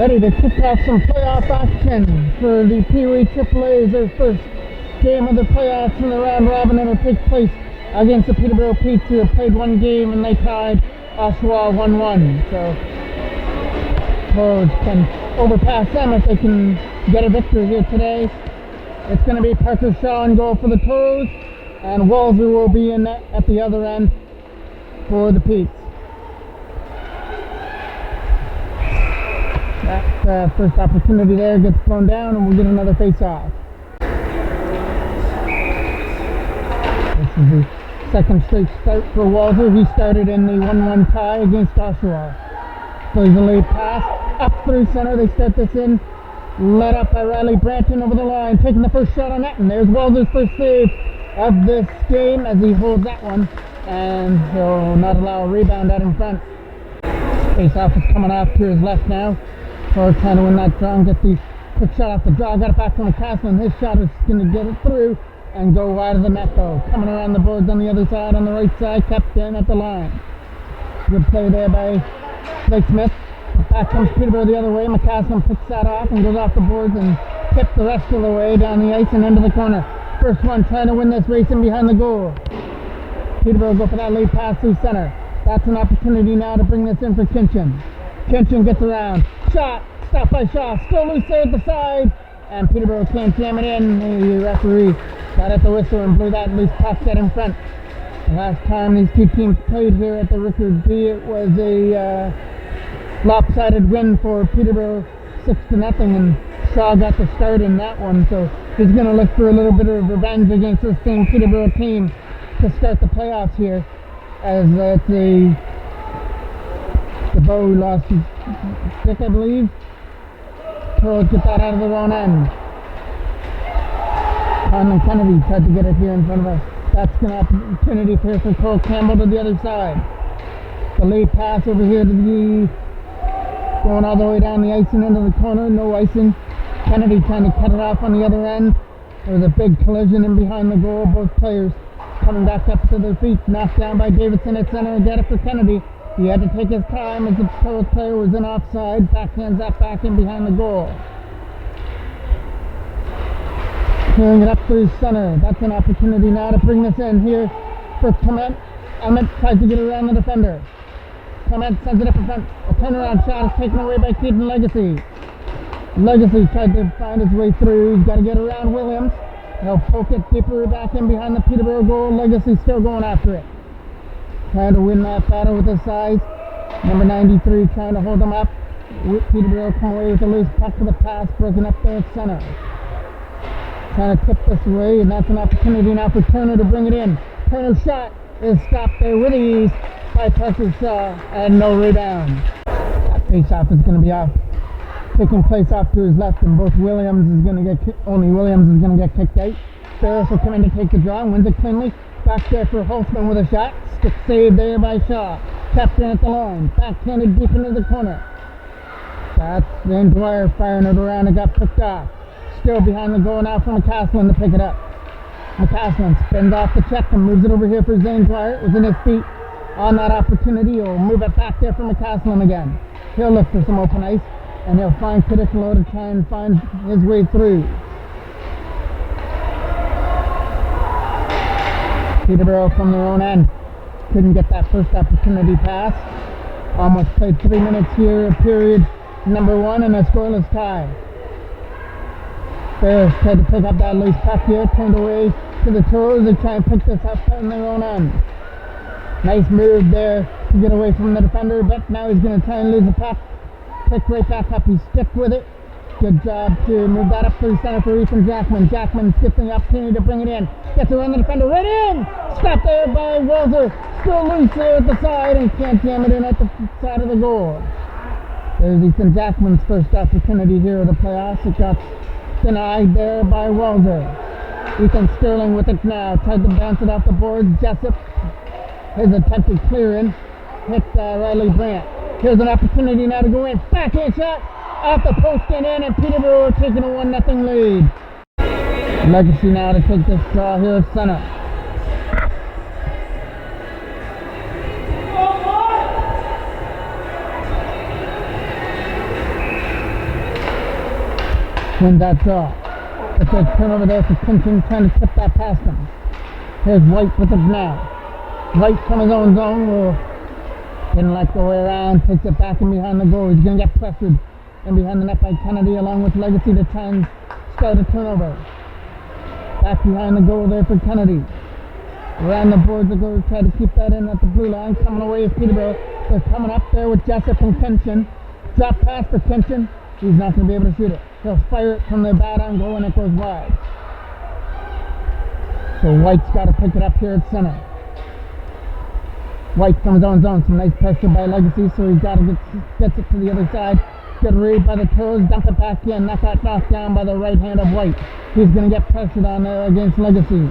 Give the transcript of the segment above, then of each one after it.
ready to kick off some playoff action for the Pee Wee AAA. Their first game of the playoffs in the round robin, and it'll take place against the Peterborough Petes, who have played one game and they tied Oshawa 1-1. So Toros can overpass them if they can get a victory here today. It's going to be Parker Shaw in goal for the Toros, and Walzer will be in at the other end for the Petes. That first opportunity there gets thrown down, and we'll get another face-off. This is the second straight start for Walzer. He started in the 1-1 tie against Oshawa. Plays a late pass up through center. They start this in, led up by Riley Branton over the line, taking the first shot on net, and there's Walzer's first save of this game as he holds that one, and he'll not allow a rebound out in front. Face-off is coming off to his left now. Toros trying to win that draw and get the quick shot off the draw. Got it back from McCaslin. His shot is going to get it through and go wide of the net though. Coming around the boards on the other side, on the right side, kept in at the line. Good play there by Blake Smith. Back comes Peterborough the other way. McCaslin picks that off and goes off the boards and tips the rest of the way down the ice and into the corner. First one trying to win this race in behind the goal. Peterborough go for that late pass through center. That's an opportunity now to bring this in for Kinchin. Kinchin gets around. Shot. Stopped by Shaw. Still loose there at the side. And Peterborough can't jam it in. The referee got at the whistle and blew that loose puck set in front. The last time these two teams played here at the Rickard B, it was a lopsided win for Peterborough, 6-0, and Shaw got the start in that one. So he's going to look for a little bit of revenge against this same Peterborough team to start the playoffs here, as it's the Bow lost his stick, I believe. Toros get that out of their own end. Conlon Kennedy tried to get it here in front of us. That's an opportunity here for Cole Campbell to the other side. The late pass over here to the going all the way down the ice and into the corner. No icing. Kennedy trying to cut it off on the other end. There was a big collision in behind the goal. Both players coming back up to their feet. Knocked down by Davidson at center and get it for Kennedy. He had to take his time as the Toros player was in offside. Backhands that back in behind the goal. Clearing it up through center. That's an opportunity now to bring this in here for Clement. Emmett tries to get around the defender. Clement sends it up in front. A turnaround shot is taken away by Keaton Legacy. Legacy tried to find his way through. He's got to get around Williams. He'll poke it deeper back in behind the Peterborough goal. Legacy still going after it. Trying to win that battle with his size. Number 93 trying to hold him up. Peterborough come away with a loose puck to the pass, broken up there at center. Trying to tip this away, and that's an opportunity now for Turner to bring it in. Turner's shot is stopped there with ease by Parker Shaw, and no rebound. That face-off is going to be off, taking place off to his left, and both Williams is going to get only Williams is going to get kicked out. Ferris will come in to take the draw and wins it cleanly. Back there for Holtzman with a shot. Stick saved there by Shaw. Kept in at the line. Backhanded deep into the corner. That's Zane Dwyer firing it around and got picked off. Still behind the goal now for McCaslin to pick it up. McCaslin spins off the check and moves it over here for Zane Dwyer. It was in his feet on that opportunity. He'll move it back there for McCaslin again. He'll look for some open ice, and he'll find Cadicolo to try and find his way through. Peterborough from their own end. Couldn't get that first opportunity pass. Almost played 3 minutes here, period number 1, and a scoreless tie. Ferris tried to pick up that loose puck here, turned away to the Toros. They try and pick this up on their own end. Nice move there to get away from the defender, but now he's going to try and lose the puck. Pick right back up, he stick with it. Good job to move that up through center for Ethan Jackman. Jackman gets the opportunity to bring it in. Gets around the defender, right in! Stopped there by Walzer. Still loose there at the side and can't jam it in at the side of the goal. There's Ethan Jackman's first opportunity here of the playoffs. It got denied there by Walzer. Ethan Sterling with it now. Tried to bounce it off the boards. Jessup, his attempted clearing, hit Riley Brandt. Here's an opportunity now to go in. Backhand shot off the post and in, and Peterborough are taking a 1-0 lead. Legacy now to take this draw here at center. Wins that draw. It's a turnover there for Clinton, trying to tip that past him. Here's White with it now. White from his own zone will didn't like the way around, takes it back in behind the goal. He's going to get pressured in behind the net by Kennedy along with Legacy to try and start a turnover. Back behind the goal there for Kennedy. Around the boards to go try to keep that in at the blue line. Coming away is Peterborough. They're coming up there with Jessup and Kenshin. Drop pass for Kenshin. He's not going to be able to shoot it. He'll fire it from the bad angle and it goes wide. So White's got to pick it up here at center. White from his own zone. Some nice pressure by Legacy, so he's got to get it to the other side. Good read by the Toros. Dump it back in. That got knocked down by the right hand of White. He's going to get pressured on there against Legacy.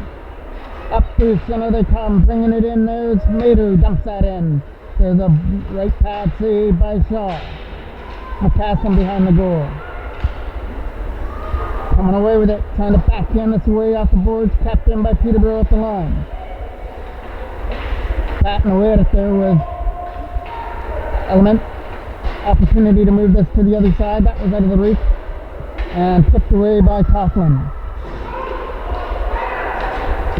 Up through center they come, bringing it in. There's Mater, dumps that in. There's a right pad save by Shaw. McCaslin behind the goal. Coming away with it, trying to back in this way off the boards, capped in by Peterborough at the line. Batting away at it there was Element. Opportunity to move this to the other side, that was out of the reach. And tipped away by Coughlin.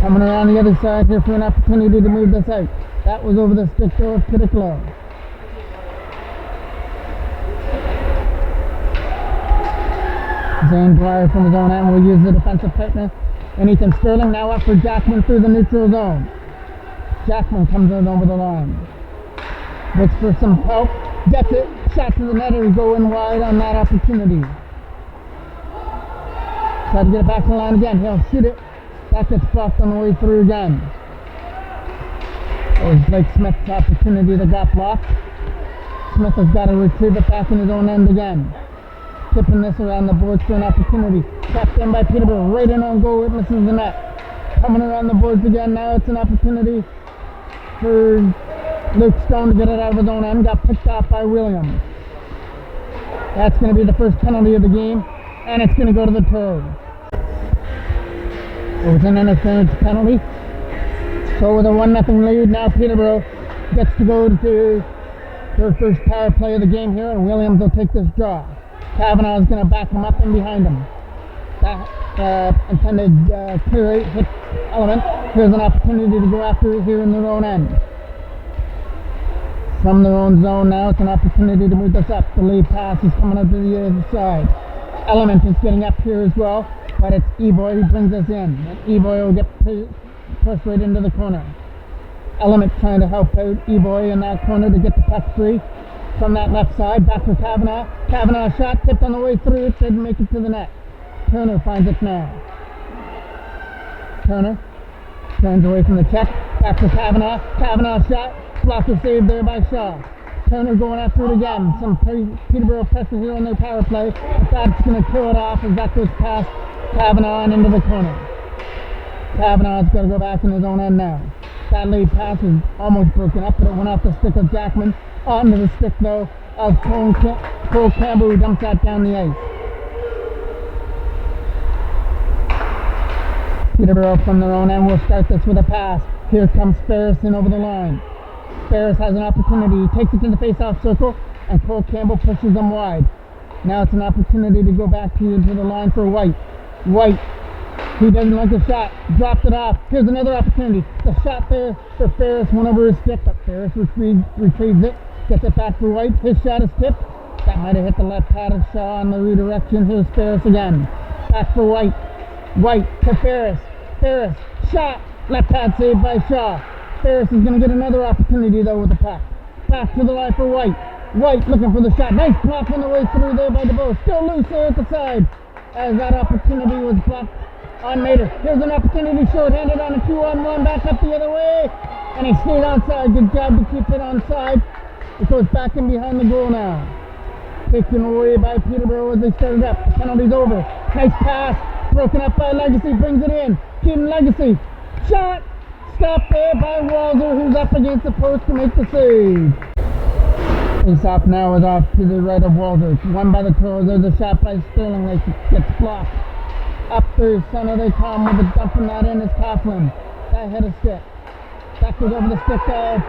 Coming around the other side here for an opportunity to move this out. That was over the stick though of Piticolo. Zane Dwyer from his own end will use the defensive partner. And Ethan Sterling now up for Jackman through the neutral zone. Jackman comes in over the line. Looks for some help. Gets it. Shot to the net and go in wide on that opportunity. Try to get it back to the line again. He'll shoot it. That gets blocked on the way through again. It was Blake Smith's opportunity that got blocked. Smith has got to retrieve it back in his own end again. Tipping this around the boards for an opportunity. Tapped in by Peterborough. Right in on goal. It misses the net. Coming around the boards again. Now it's an opportunity for Luke Stone to get it out of his own end. Got picked off by Williams. That's going to be the first penalty of the game. And it's going to go to the Toros. It was an interference penalty. So with a 1-0 lead, now Peterborough gets to go to their first power play of the game here, and Williams will take this draw. Kavanaugh is going to back him up and behind him. That intended clear hit Element. Here's an opportunity to go after it here in their own end. From their own zone now, it's an opportunity to move this up. The lead pass is coming up to the other side. Element is getting up here as well, but it's Eboy who brings us in. And Eboy will get pushed right into the corner. Element trying to help out Eboy in that corner to get the puck free. From that left side, back for Kavanaugh. Kavanaugh shot, tipped on the way through it, didn't make it to the net. Turner finds it now. Turner turns away from the check, back for Kavanaugh. Kavanaugh shot, blocker saved there by Shaw. Turner going after it again. Some Peterborough pressure here on their power play, but that's going to kill it off as that goes past Kavanaugh and into the corner. Kavanaugh's got to go back in his own end now. That lead pass was almost broken up, but it went off the stick of Jackman. Onto the stick though of Cole Campbell, who dumps that down the ice. Peterborough from their own end will start this with a pass. Here comes Ferris in over the line. Ferris has an opportunity. He takes it to the face-off circle, and Cole Campbell pushes them wide. Now it's an opportunity to go back to the line for White. White, he doesn't like the shot. Dropped it off. Here's another opportunity. The shot there for Ferris went over his stick, but Ferris retrieves it. Gets it back for White. His shot is tipped. That might have hit the left pad of Shaw on the redirection. Here's Ferris again. Back for White. White to Ferris. Ferris, shot. Left pad saved by Shaw. Ferris is going to get another opportunity though with the puck. Back to the line for White. White looking for the shot. Nice block on the way through there by DeBow. Still loose there at the side as that opportunity was blocked on Mater. Here's an opportunity short-handed on a 2-on-1. Back up the other way. And he stayed onside. Good job to keep it onside. It goes back in behind the goal now. Taken away by Peterborough as they started up. The penalty's over. Nice pass. Broken up by Legacy. Brings it in. Keaton Legacy. Shot. Stopped there by Walzer, who's up against the post to make the save. Face-off now is off to the right of Walzer. Won by the Toros. There's a shot by Sterling that gets blocked. Up through center they come with a dumping that in is Coughlin. That hit a stick. That goes over the stick of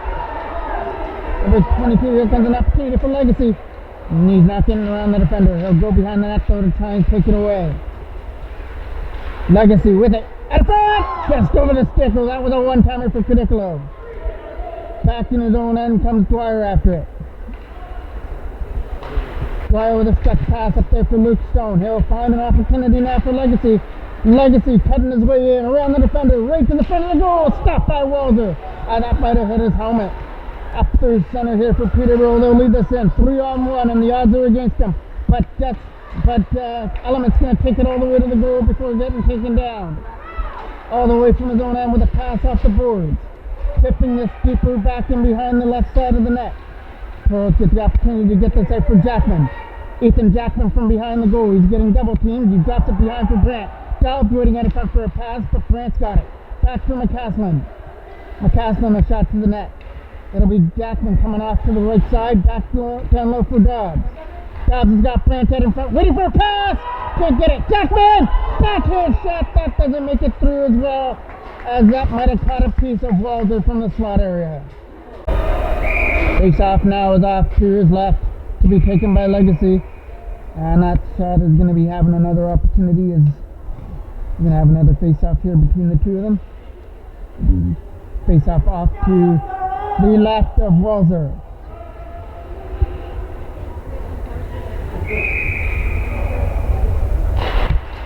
number 22. Here comes an opportunity for Legacy. And he's not getting around the defender. He'll go behind the net though to try and take it away. Legacy with it. At front! Just over the stick. Well, that was a one-timer for Cadicolo. Back in his own end comes Dwyer after it. Dwyer with a stretch pass up there for Luke Stone. He'll find an opportunity now for Legacy. Legacy cutting his way in around the defender, right to the front of the goal. Stopped by Walzer. That might have hit his helmet. Up through center here for Peterborough. They'll lead this in 3-on-1, and the odds are against them. But Element's going to take it all the way to the goal before getting taken down. All the way from his own end with a pass off the boards. Tipping this deeper back in behind the left side of the net. Toros gets the opportunity to get this out for Jackman. Ethan Jackman from behind the goal. He's getting double teamed. He drops it behind for Brant. Dowd's waiting at it front for a pass, but Brant's got it. Back for McCaslin. McCaslin a shot to the net. It'll be Jackman coming off to the right side. Back down low for Dobbs. Dobbs has got Brant out in front. Waiting for a pass! Can't get it. Jackman! Backhand shot. That doesn't make it through as well, as that might have caught a piece of Walter from the slot area. Face off now is off to his left to be taken by Legacy. And that shot is going to be having another opportunity. Is going to have another face off here between the two of them. Face off to the left of Walzer.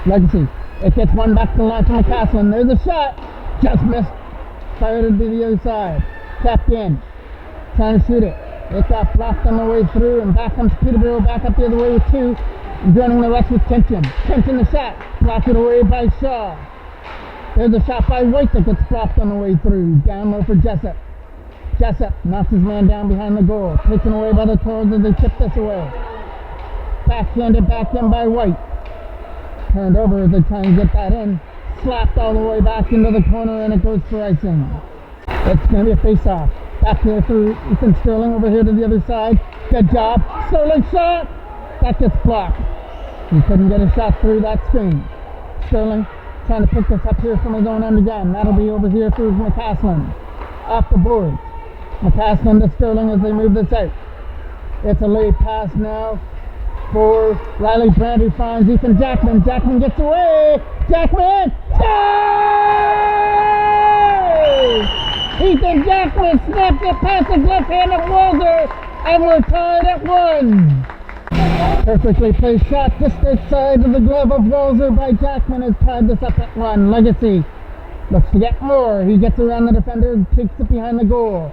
Legacy. It gets one back to the line from McCaslin. There's a shot. Just missed. Fired it to the other side. Tapped in. Trying to shoot it. It got blocked on the way through, and back comes Peterborough back up the other way with two. Joining the rest with Tension. Tension the shot. Blocked it away by Shaw. There's a shot by White that gets blocked on the way through. Down low for Jessup. Jessup knocks his man down behind the goal. Taken away by the Toros as they tip this away. Backhanded back in by White. Turned over as they try and get that in. Slapped all the way back into the corner, and it goes for icing. It's going to be a face-off. Back here for Ethan Sterling over here to the other side. Good job. Sterling shot. That gets blocked. He couldn't get a shot through that screen. Sterling trying to pick this up here from his own end again. That'll be over here for McCaslin. Off the boards. McCaslin to Sterling as they move this out. It's a late pass now for Riley Brand, who finds Ethan Jackman. Jackman gets away. Jackman! Save! Ethan Jackman snapped it past his left hand of Walzer, and we're tied at 1. Perfectly placed shot just outside of the glove of Walzer by Jackman has tied this up at 1. Legacy looks to get more. He gets around the defender, takes it behind the goal.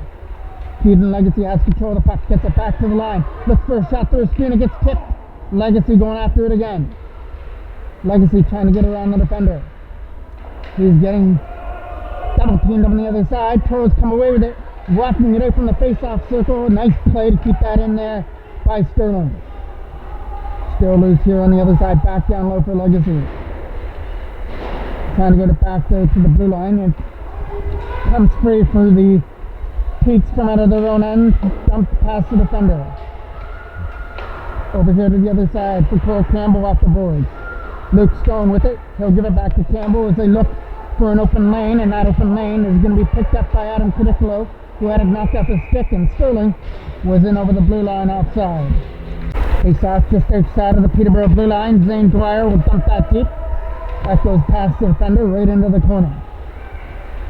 Keaton Legacy has control of the puck, gets it back to the line. Looks for a shot through a screen, it gets tipped. Legacy going after it again. Legacy trying to get around the defender. He's getting double teamed on the other side. Toros come away with it, walking it out from the face-off circle. Nice play to keep that in there by Sterling. Still loose here on the other side, back down low for Legacy. Trying to get it back there to the blue line, and comes free for the Peaks come out of their own end, dumped past the defender. Over here to the other side for Cole Campbell off the boards. Luke Stone with it. He'll give it back to Campbell as they look for an open lane, and that open lane is going to be picked up by Adam Cadicolo, who had it knocked off his stick, and Sterling was in over the blue line outside. Face off just outside of the Peterborough blue line. Zane Dwyer will dump that deep. That goes past the defender right into the corner.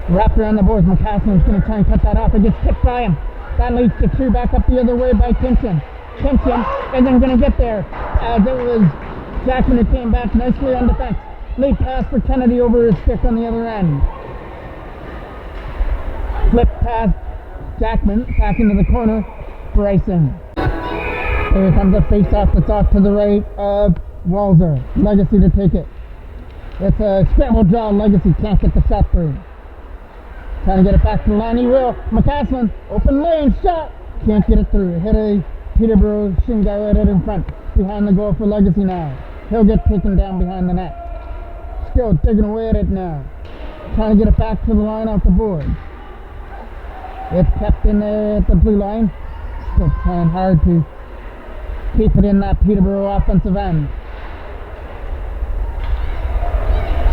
Wrapped around the boards. McCaslin's going to try and cut that off. It gets tipped by him. That leads to 2 back up the other way by Timpson. Timpson isn't going to get there, as it was Jackman who came back nicely on defense. Late pass for Kennedy over his stick on the other end. Flip past Jackman back into the corner for icing. Here comes a face-off that's off to the right of Walzer. Legacy to take it. It's a scramble draw. Legacy can't get the shot through. Trying to get it back to the line. He will. McCaslin, open lane, shot. Can't get it through. Hit a Peterborough shin guy right out in front. Behind the goal for Legacy now. He'll get taken down behind the net. Still digging away at it now. Trying to get it back to the line off the board. It's kept in there at the blue line. Still trying hard to keep it in that Peterborough offensive end.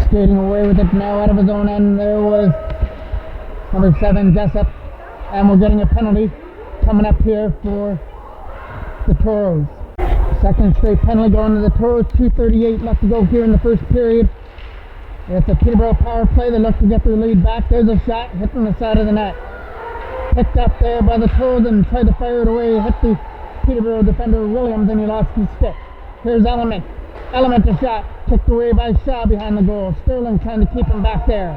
Skating away with it now out of his own end. There was number 7, Jessup. And we're getting a penalty coming up here for the Toros. Second straight penalty going to the Toros. 2:38 left to go here in the first period. It's a Peterborough power play. They look to get their lead back. There's a shot hitting the side of the net. Picked up there by the Toros and tried to fire it away. Hit the Peterborough defender Williams and he lost his stick. Here's Element. Element a shot. Kicked away by Shaw behind the goal. Sterling trying to keep him back there.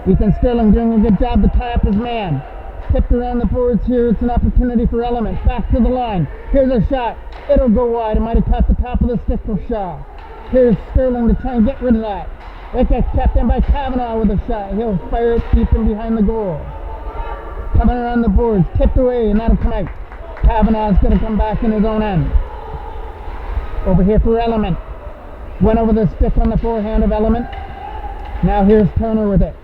Ethan Sterling doing a good job to tie up his man. Tipped around the boards here. It's an opportunity for Element. Back to the line. Here's a shot. It'll go wide. It might have caught the top of the stick for Shaw. Here's Sterling to try and get rid of that. It gets kept in by Kavanaugh with a shot. He'll fire it deep in behind the goal. Coming around the boards. Tipped away and that'll come out. Kavanaugh's going to come back in his own end. Over here for Element. Went over the stick on the forehand of Element. Now here's Turner with it.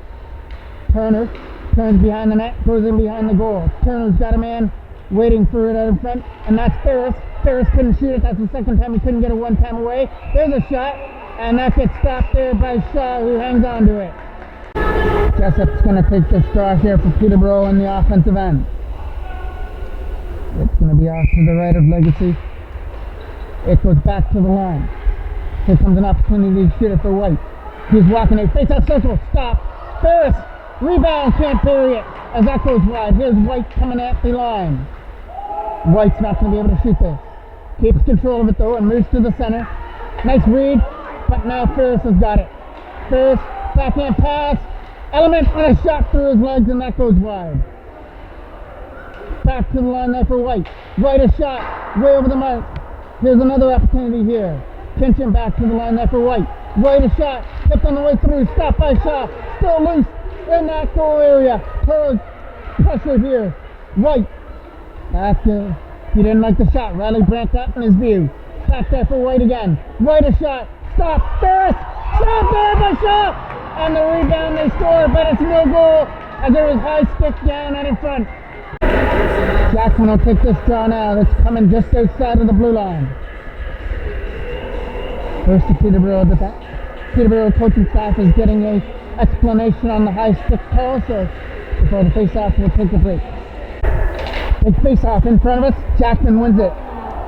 Turner turns behind the net, goes in behind the goal. Turner's got a man waiting for it out in front, and that's Ferris. Ferris couldn't shoot it. That's the second time he couldn't get it one time away. There's a shot, and that gets stopped there by Shaw, who hangs on to it. Jessup's going to take the straw here for Peterborough in the offensive end. It's going to be off to the right of Legacy. It goes back to the line. Here comes an opportunity to shoot it for White. He's walking a face-off circle. Stop. Ferris. Rebound. Can't bury it as that goes wide. Here's White coming at the line. White's not going to be able to shoot this. Keeps control of it though and moves to the center. Nice read. But now Ferris has got it. Ferris. Backhand pass. Element and a shot through his legs and that goes wide. Back to the line there for White. White a shot. Way over the mark. Here's another opportunity here. Pinching back to the line there for White. White a shot. Tipped on the way through. Stopped by Shaw. Still loose in that goal area. Toros pressure here. White. After he didn't like the shot. Riley Brandt got in his view. Back there for White again. White a shot. Stop. Ferris. Shot there by Shaw. And the rebound they score, but it's no goal as there was high stick down out in front. Jackson will take this draw now. That's coming just outside of the blue line. First to Peterborough. The Peterborough coaching staff is getting an explanation on the high stick call, so before the face-off will take a break. Big face-off in front of us. Jackson wins it.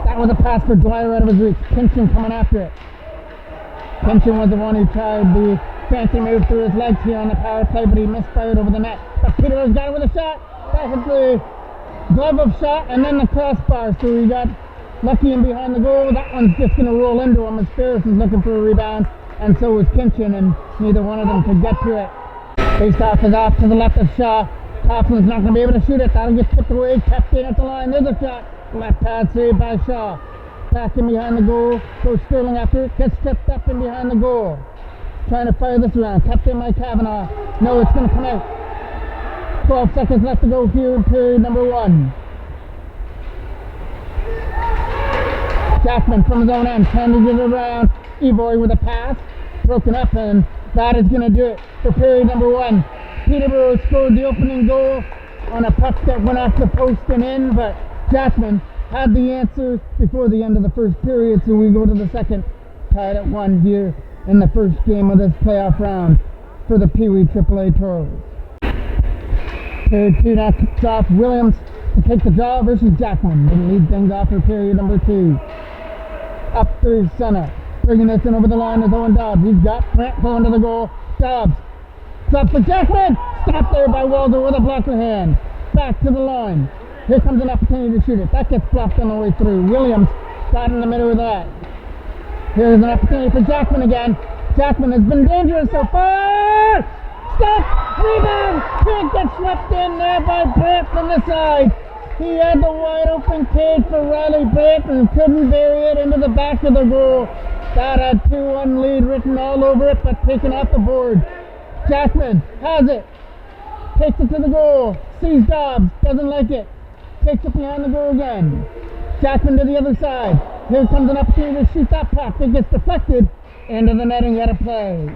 That was a pass for Dwyer out of his reach. Kinchin coming after it. Kinchin was the one who tried the fancy move through his legs here on the power play, but he misfired over the net. But Peterborough's got it with a shot. That hit the glove of Shot and then the crossbar, so he got lucky in behind the goal. That one's just going to roll into him as Ferris is looking for a rebound, and so was Kinchin, and neither one of them could get to it. Face-off is off to the left of Shaw. Coughlin's not going to be able to shoot it. That'll get tipped away, kept in at the line. There's a shot. Left pad saved by Shaw. Back in behind the goal. Goes Sterling after it. Gets tipped up in behind the goal. Trying to fire this around. Kept in by Kavanaugh. No, it's going to come out. 12 seconds left to go here in period number 1. Jackman from his own end. Turning it around. Evoy with a pass. Broken up, and that is going to do it for period number 1. Peterborough scored the opening goal on a puck that went off the post and in, but Jackman had the answer before the end of the first period, so we go to the second, tied at 1 here in the first game of this playoff round for the Pee Wee AAA Toros. Period 2 now kicks off. Williams to take the draw versus Jackman. They lead things off for period number 2. Up through center. Bringing this in over the line is Owen Dobbs. He's got Brent going to the goal. Dobbs. Drop for Jackman. Stopped there by Walder with a blocker hand. Back to the line. Here comes an opportunity to shoot it. That gets blocked on the way through. Williams got in the middle of that. Here's an opportunity for Jackman again. Jackman has been dangerous so far. Stop! Rebound! Can't get swept in there by Brandt from the side. He had the wide open cage for Riley Brandt and couldn't bury it into the back of the goal. That had 2-1 lead written all over it, but taken off the board. Jackman has it. Takes it to the goal. Sees Dobbs. Doesn't like it. Takes it behind the goal again. Jackman to the other side. Here comes an opportunity to shoot that puck. It gets deflected into the netting out of play.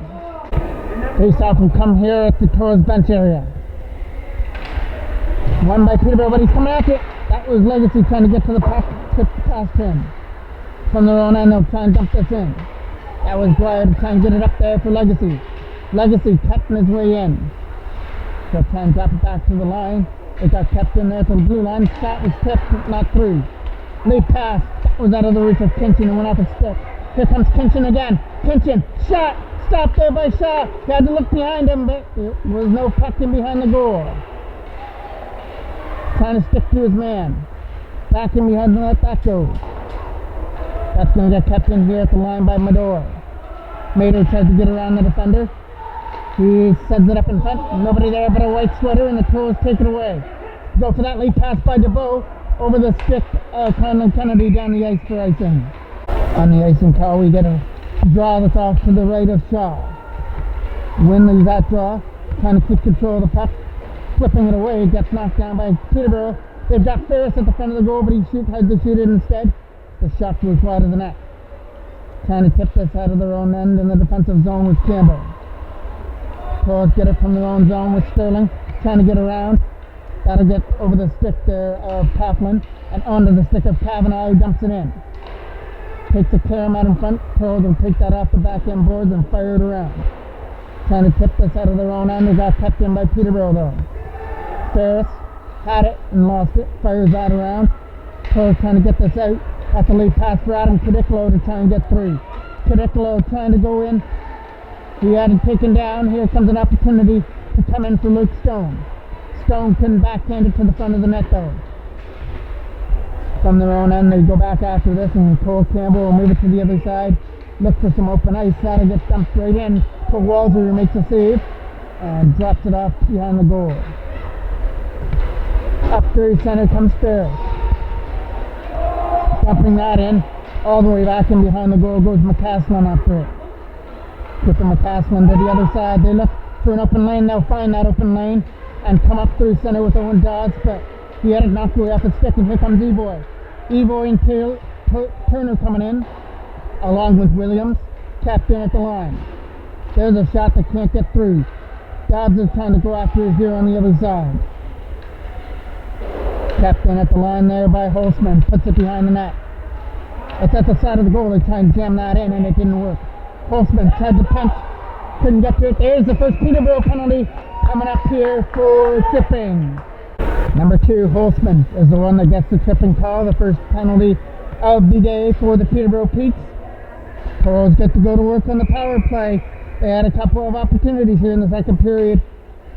Face-off will come here at the Toros bench area. Won by Peterborough, but he's coming at it. That was Legacy trying to get to the puck. Tipped past him. From their own end, they'll try and dump this in. That was Dwyer to try and get it up there for Legacy. Legacy cutting his way in. They'll try and drop it back to the line. It got kept in there to the blue line. Shot was tipped, not through. Lead pass. was out of the reach of Kinchin and went off his stick. Here comes Kinchin again. Kinchin, shot! Stopped there by Shaw. He had to look behind him, but there was no puck in behind the goal. Trying to stick to his man. Back in behind and let that go. That's going to get kept in here at the line by Mador. Mador tries to get around the defender. He sends it up in front. Nobody there but a white sweater, and the Toros take it away. Go for that lead pass by DeBow over the stick of Conlon Kennedy down the ice for icing. On the icing call, we get a draw that's off to the right of Shaw. Win loses that draw, trying to keep control of the puck, flipping it away, gets knocked down by Peterborough. They've got Ferris at the front of the goal, but he had to shoot it instead. The shot goes wide of the net. Trying to tip this out of their own end in the defensive zone with Campbell. Toros get it from their own zone with Sterling, trying to get around. That'll get over the stick there of Kaplan and onto the stick of Kavanaugh, who dumps it in. Takes the carom out in front. Toros will take that off the back end boards and fire it around. Trying to tip this out of their own end. It got kept in by Peterborough though. Ferris had it and lost it. Fires that around. Toros trying to get this out. Got the lead pass for Adam Cadicolo to try and get through. Cadicolo trying to go in. He had it taken down. Here comes an opportunity to come in for Luke Stone. Stone couldn't backhand it to the front of the net though. From their own end, they go back after this, and Cole Campbell will move it to the other side. Look for some open ice. That'll get dumped right in to Walzer, who makes a save and drops it off behind the goal. Up through center comes Ferris. Dumping that in. All the way back in behind the goal goes McCaslin after it. Quicker McCaslin to the other side. They look for an open lane. They'll find that open lane and come up through center with Owen Dodds, but he had it knocked away off his stick, and here comes Evoy. Evoy and Turner coming in, along with Williams, tapped in at the line. There's a shot that can't get through. Dodds is trying to go after it here on the other side. Tapped in at the line there by Holtzman, puts it behind the net. It's at the side of the goal. They try and jam that in, and it didn't work. Holtzman tried to punch, couldn't get to it. There's the first Peterborough penalty coming up here for tripping. Number 2, Holtzman, is the one that gets the tripping call, the first penalty of the day for the Peterborough Peaks. Toros get to go to work on the power play. They had a couple of opportunities here in the second period,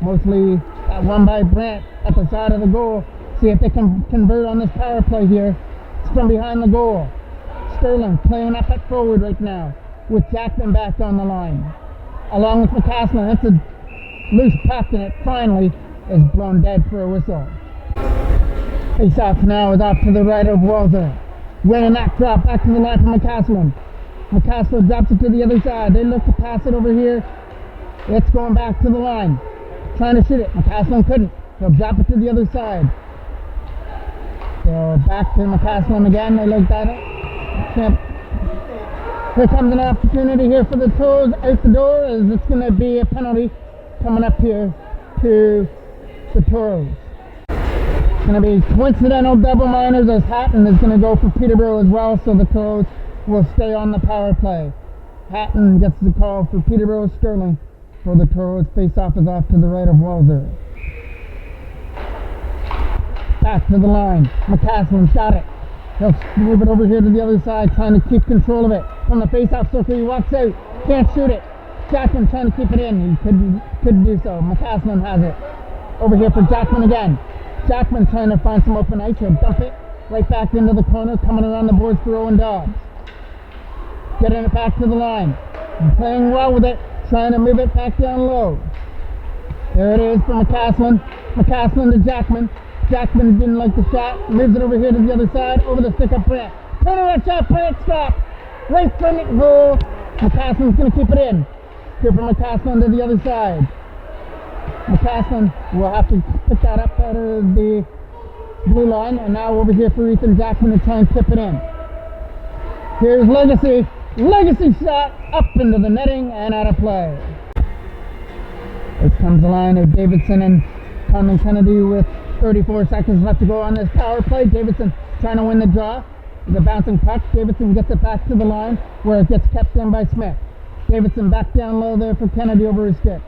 mostly that one by Brant at the side of the goal. See if they can convert on this power play here. It's from behind the goal. Sterling playing up at forward right now with Jackman back on the line. Along with McCaslin, that's a loose puck, and it finally is blown dead for a whistle. Face off now is off to the right of Walzer. Winning that drop back to the line from McCaslin. McCaslin drops it to the other side. They look to pass it over here. It's going back to the line. Trying to shoot it. McCaslin couldn't. He'll drop it to the other side. So back to McCaslin again. They look that up. Here comes an opportunity here for the Toros out the door, as it's going to be a penalty coming up here to the Toros. It's going to be coincidental double minors, as Hatton is going to go for Peterborough as well, so the Toros will stay on the power play. Hatton gets the call for Peterborough. Sterling for the Toros. Face-off is off to the right of Walzer. Back to the line. McCaslin's got it. He'll move it over here to the other side, trying to keep control of it. From the face-off circle, he walks out. Can't shoot it. Jackman trying to keep it in. He couldn't do so. McCaslin has it. Over here for Jackman again. Jackman trying to find some open ice. He'll dump it right back into the corner, coming around the boards for Owen Dobbs. Getting it back to the line. Playing well with it, trying to move it back down low. There it is for McCaslin. McCaslin to Jackman. Jackman didn't like the shot. Moves it over here to the other side, over the stick of Brant. Turnaround shot, Brant stop. Right from it, goal. McCaslin's going to keep it in. Here for McCaslin to the other side. McCaslin will have to pick that up out of the blue line, and now over here for Ethan Jackman to try and tip it in. Here's Legacy. Legacy shot up into the netting and out of play. Here comes the line of Davidson and Conlon Kennedy with 34 seconds left to go on this power play. Davidson trying to win the draw. The bouncing puck. Davidson gets it back to the line where it gets kept in by Smith. Davidson back down low there for Kennedy over his stick.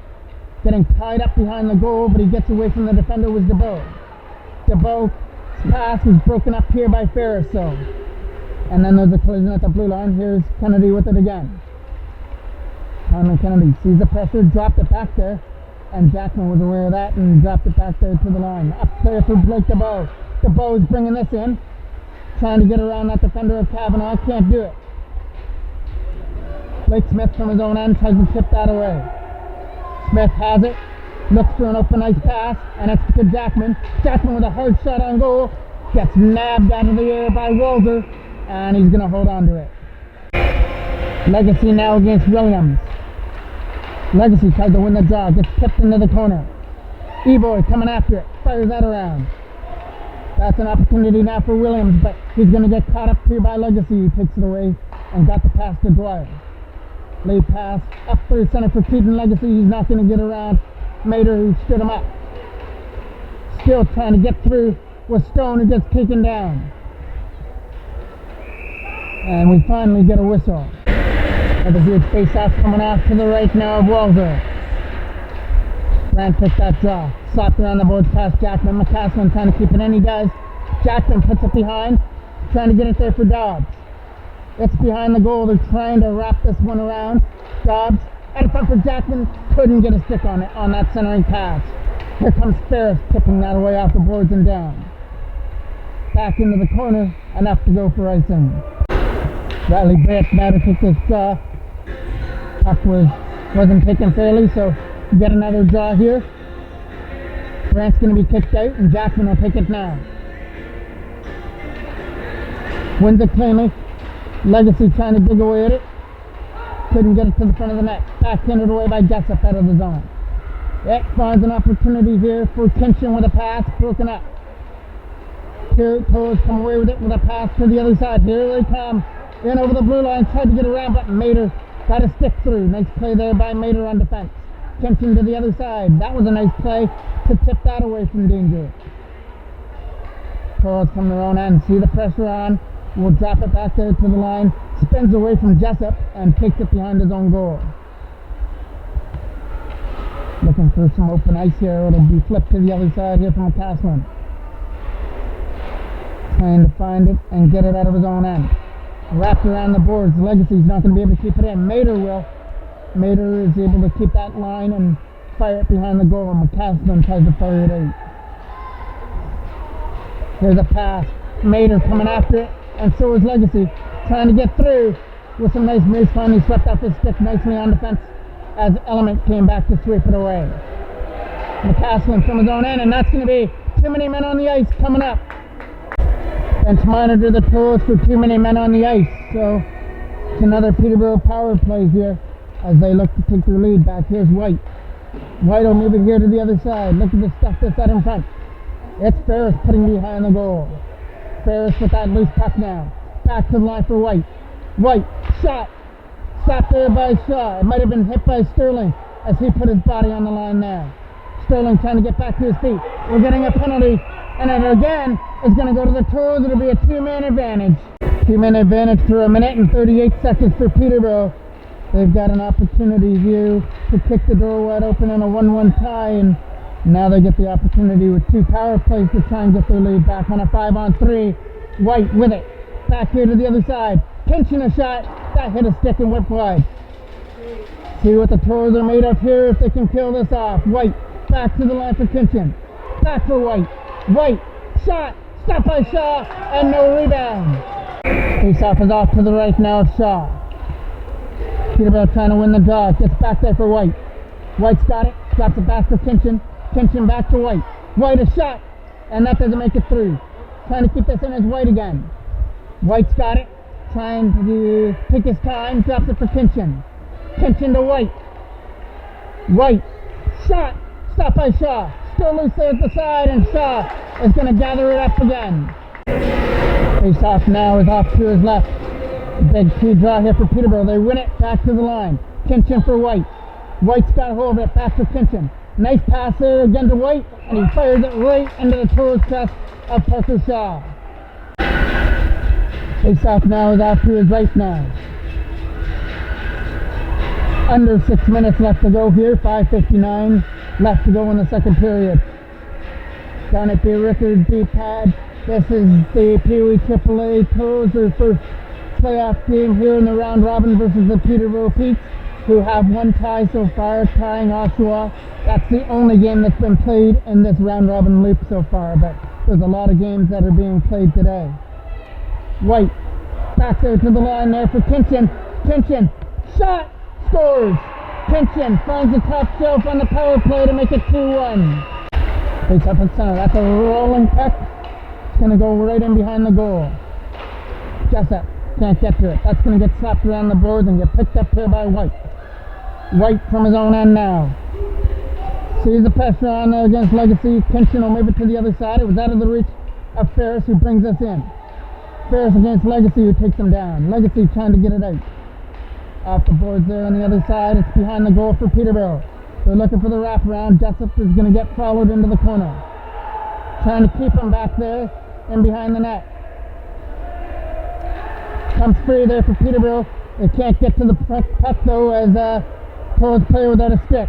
Getting tied up behind the goal, but he gets away from the defender with DeBow. DeBow's pass was broken up here by Ferris, so And then there's a collision at the blue line. Here's Kennedy with it again. Conlon Kennedy sees the pressure, dropped it back there, and Jackman was aware of that and dropped it back there to the line. Up there for Blake DeBow. DeBow's bringing this in, trying to get around that defender of Kavanaugh. Can't do it. Blake Smith from his own end tries to tip that away. Smith has it, looks for an open ice pass, and it's to Jackman. Jackman with a hard shot on goal, gets nabbed out of the air by Walzer, and he's going to hold on to it. Legacy now against Williams. Legacy tries to win the draw, gets tipped into the corner. E-Boy coming after it, fires that around. That's an opportunity now for Williams, but he's going to get caught up here by Legacy. He takes it away and got the pass to Dwyer. Late pass up third center for Keaton Legacy. He's not going to get around Mater, who stood him up. Still trying to get through with Stone, who gets taken down. And we finally get a whistle. There's a huge face-off coming off to the right now of Walzer. Grant took that draw. Slapped around the boards past Jackman. McCaslin trying to keep it in. He does. Jackman puts it behind. Trying to get it there for Dobbs. It's behind the goal. They're trying to wrap this one around. Dobbs in front for Jackman. Couldn't get a stick on it on that centering pass. Here comes Ferris tipping that away off the boards and down. Back into the corner. Enough to go for icing. Riley Brett now to take this draw. Puck wasn't taken fairly, so get another draw here. Brant's going to be kicked out, and Jackman will take it now. Wins it cleanly. Legacy trying to dig away at it. Couldn't get it to the front of the net. Backhanded away by Jessup out of the zone. It finds an opportunity here for Kinchin with a pass, broken up. Toros come away with it with a pass to the other side. Here they come. In over the blue line, tried to get around, but Mater got a stick through. Nice play there by Mater on defense. Kinchin to the other side. That was a nice play to tip that away from danger. Toros from their own end. See the pressure on. Will drop it back there to the line. Spins away from Jessup and takes it behind his own goal. Looking for some open ice here. It'll be flipped to the other side here from McCaslin. Trying to find it and get it out of his own end. Wrapped around the boards. Legacy's not going to be able to keep it in. Mater will. Mater is able to keep that line and fire it behind the goal. And McCaslin tries to fire it out. Here's a pass. Mater coming after it, and so is Legacy. Trying to get through with some nice moves. Finally swept off his stick nicely on defense as Element came back to sweep it away. McCaslin from his own end, and that's going to be too many men on the ice coming up. Bench monitor the Toros for too many men on the ice. So it's another Peterborough power play here as they look to take their lead back. Here's White. White will move it here to the other side. Look at the stuff that's out in front. It's Ferris putting behind the goal. Ferris with that loose puck now. Back to the line for White. White, shot. Stopped there by Shaw. It might have been hit by Sterling as he put his body on the line there. Sterling trying to get back to his feet. We're getting a penalty. And it again is going to go to the Toros. It'll be a two-man advantage. Two-man advantage for a minute and 38 seconds for Peterborough. They've got an opportunity here to kick the door wide open in a 1-1 tie. And now they get the opportunity with two power plays to try and get their lead back on a 5-on-3. White with it. Back here to the other side. Pinching a shot. That hit a stick and whipped wide. See what the Toros are made of here if they can kill this off. White back to the line for Kinchin. Back for White. White, shot, stopped by Shaw, and no rebound. Face-off is off to the right now of Shaw. Peterborough trying to win the draw. Gets back there for White. White's got it, drops it back for Kinchin. Kinchin back to White. White a shot, and that doesn't make it through. Trying to keep this in as White again. White's got it, trying to take his time, drops it for Kinchin. Kinchin to White. White, shot, stopped by Shaw. Still loose there at the side, and Shaw is going to gather it up again. Face-off now is off to his left. Big key draw here for Peterborough. They win it back to the line. Kinchin for White. White's got hold of it, back to Kinchin. Nice pass there again to White, and he fires it right into the Toros chest of Parker Shaw. Face-off now is off to his right now. Under 6 minutes left to go here, 5:59 left to go in the second period. Down at the Rickard D pad This is the Pee Wee AAA Toros, their first playoff game here in the round robin versus the Peterborough Peaks, who have one tie so far, tying Oshawa. That's the only game that's been played in this round robin loop so far, but there's a lot of games that are being played today. White, back there to the line there for Kinchin. Kinchin, shot, scores. Kinchin finds the top shelf on the power play to make it 2-1. Face up at center, that's a rolling puck. It's going to go right in behind the goal. Jessup can't get to it. That's going to get slapped around the boards and get picked up here by White. White from his own end now. Sees the pressure on there against Legacy. Kinchin will move it to the other side. It was out of the reach of Ferris, who brings us in. Ferris against Legacy, who takes him down. Legacy trying to get it out. Off the boards there on the other side. It's behind the goal for Peterborough. They're looking for the wraparound. Jessup is going to get followed into the corner. Trying to keep him back there and behind the net. Comes free there for Peterborough. They can't get to the puck though, as Toros player without a stick.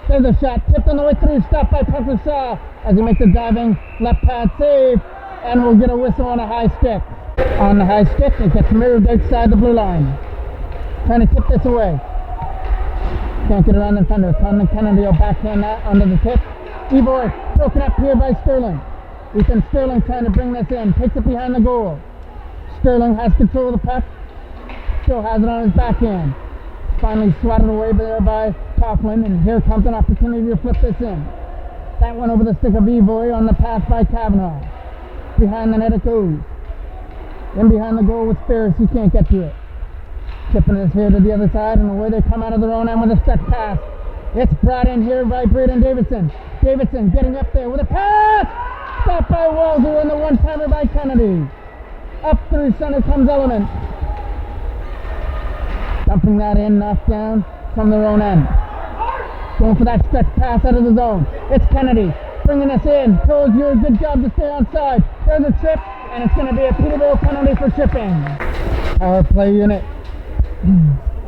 There's a shot, tipped on the way through, stopped by Parker Shaw as he makes a diving left pad save, and we'll get a whistle on a high stick. On the high stick, it gets mirrored outside the blue line. Trying to tip this away. Can't get around the defender. Kennedy will backhand that under the tip. Evoy broken up here by Sterling. Ethan Sterling trying to bring this in, takes it behind the goal. Sterling has control of the puck, still has it on his backhand. Finally swatted away there by Coughlin, and here comes an opportunity to flip this in. That went over the stick of Evoy on the pass by Kavanaugh. Behind the net it goes. In behind the goal with Ferris, he can't get to it. Tipping this here to the other side, and away they come out of their own end with a step pass. It's brought in here by Braden Davidson. Davidson getting up there with a pass! Stopped by Walzer and the one-timer by Kennedy. Up through center comes Element. Dumping that in, knocked down from their own end. Going for that stretch pass out of the zone. It's Kennedy bringing us in. Told you a good job to stay on side. There's a trip, and it's going to be a Peterborough penalty for tripping. Power play unit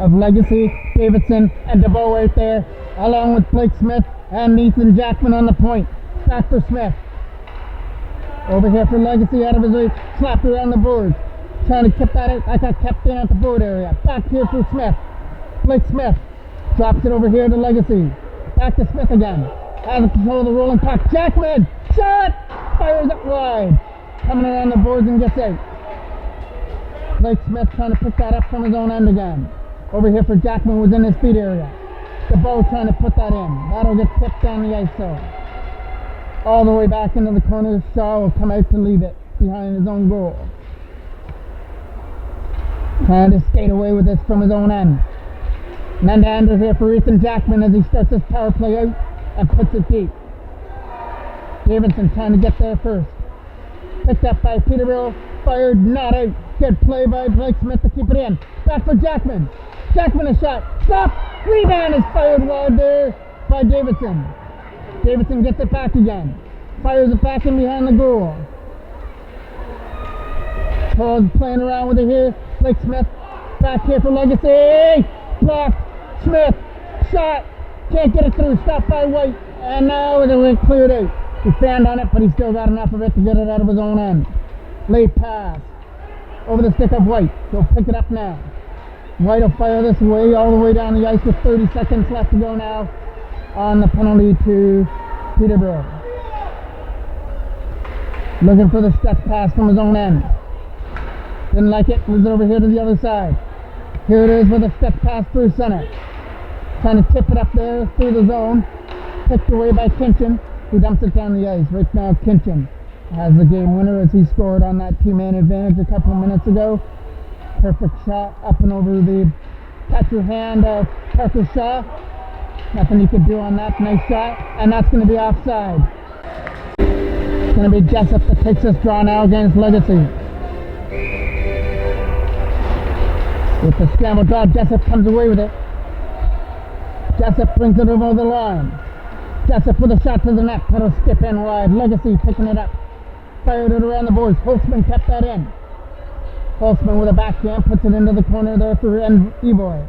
of Legacy, Davidson, and DeVoe right there, along with Blake Smith and Ethan Jackman on the point. Back for Smith. Over here for Legacy, out of his reach, slapped around the board. Trying to keep that out. I got kept in at the board area. Back here for Smith. Blake Smith drops it over here to Legacy. Back to Smith again. Has control of the rolling puck. Jackman! Shot! Fires it wide. Coming around the boards and gets out. Blake Smith trying to pick that up from his own end again. Over here for Jackman was in his feet area. DeVoe trying to put that in. That'll get tipped down the ice though. All the way back into the corner. Shaw will come out to leave it behind his own goal. Trying to skate away with this from his own end. Mendander here for Ethan Jackman as he starts his power play out and puts it deep. Davidson trying to get there first. Picked up by Peterborough. Fired, not out. Good play by Blake Smith to keep it in. Back for Jackman. Jackman a shot. Stop! Rebound is fired wide there by Davidson. Davidson gets it back again. Fires it back in behind the goal. Toros playing around with it here. Blake Smith back here for Legacy. Blocked. Smith. Shot. Can't get it through. Stopped by White. And now it's cleared out. He stand on it, but he still got enough of it to get it out of his own end. Late pass. Over the stick of White. He'll pick it up now. White will fire this way all the way down the ice with 30 seconds left to go now on the penalty to Peterborough. Looking for the step pass from his own end. Didn't like it. Moves it over here to the other side. Here it is with a step pass through center. Trying to tip it up there through the zone. Picked away by Kinchin, who dumps it down the ice. Right now Kinchin has the game winner as he scored on that two-man advantage a couple of minutes ago. Perfect shot up and over the catcher hand of Parker Shaw. Nothing he could do on that. Nice shot. And that's going to be offside. It's going to be Jessup that takes this draw now against Legacy. With the scramble draw, Jessup comes away with it. Jessup brings it over the line. Jessup with a shot to the net. That'll skip in wide. Legacy picking it up. Fired it around the boards. Holtzman kept that in. Holtzman with a backhand puts it into the corner there for Evoy.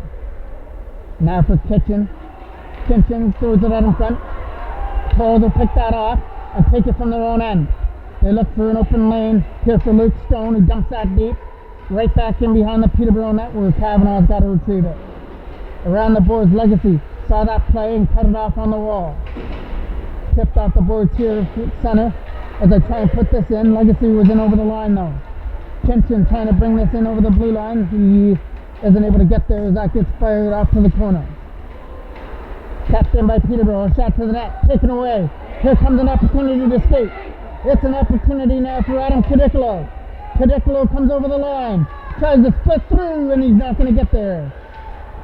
Now for Kitchen. Kitchen throws it out in front. Toros will pick that off and take it from their own end. They look for an open lane. Here for Luke Stone, who dumps that deep. Right back in behind the Peterborough net where Kavanaugh's got to retrieve it. Around the boards, Legacy saw that play and cut it off on the wall. Tipped off the boards here center as I try and put this in. Legacy was in over the line though. Kinchin trying to bring this in over the blue line. He isn't able to get there as that gets fired off to the corner. Tapped in by Peterborough, a shot to the net, taken away. Here comes an opportunity to skate. It's an opportunity now for Adam Cadicolo. Cadicolo comes over the line, tries to split through, and he's not going to get there.